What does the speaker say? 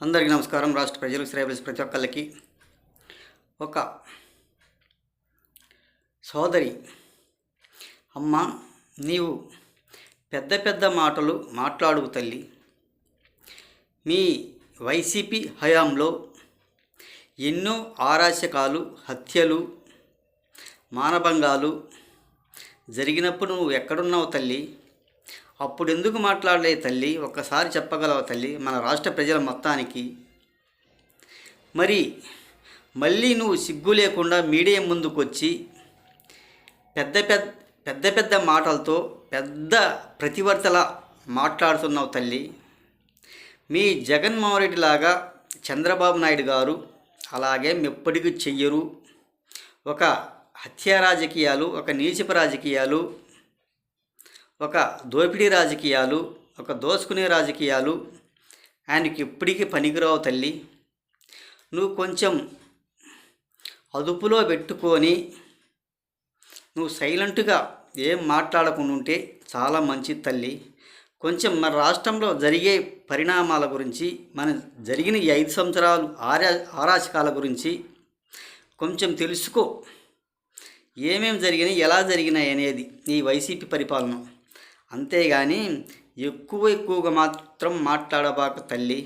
అందరికీ నమస్కారం. రాష్ట్ర ప్రజలకు శ్రేయస్ ప్రతి ఒక్కళ్ళకి ఒక సోదరి, అమ్మ నీవు పెద్ద పెద్ద మాటలు మాట్లాడువు తల్లి. మీ వైసీపీ హయాంలో ఎన్నో అరాచకాలు, హత్యలు, మానభంగాలు జరిగినప్పుడు నువ్వు ఎక్కడున్నావు తల్లి? అప్పుడు ఎందుకు మాట్లాడలే తల్లి? ఒక్కసారి చెప్పగలవు తల్లి మన రాష్ట్ర ప్రజల మొత్తానికి? మరి మళ్ళీ నువ్వు సిగ్గు లేకుండా మీడియా ముందుకు వచ్చి పెద్ద పెద్ద మాటలతో పెద్ద ప్రతివర్తల మాట్లాడుతున్నావు తల్లి. మీ జగన్మోహన్ రెడ్డి లాగా చంద్రబాబు నాయుడు గారు అలాగే ఎప్పటికీ చెయ్యరు. ఒక హత్యా రాజకీయాలు, ఒక నీచపు రాజకీయాలు, ఒక దోపిడీ రాజకీయాలు, ఒక దోసుకునే రాజకీయాలు ఆయనకి ఎప్పటికీ పనికిరావు తల్లి. నువ్వు కొంచెం అదుపులో పెట్టుకొని నువ్వు సైలెంట్గా ఏం మాట్లాడకుండా ఉంటే చాలా మంచిది తల్లి. కొంచెం మన రాష్ట్రంలో జరిగే పరిణామాల గురించి, మన జరిగిన ఈ 5 సంవత్సరాలు అరాచకాల గురించి కొంచెం తెలుసుకో. ఏమేమి జరిగినాయి, ఎలా జరిగినాయి అనేది ఈ వైసీపీ పరిపాలన. అంతేగాని ఎక్కువగా మాత్రం మాట్లాడబాక తల్లి.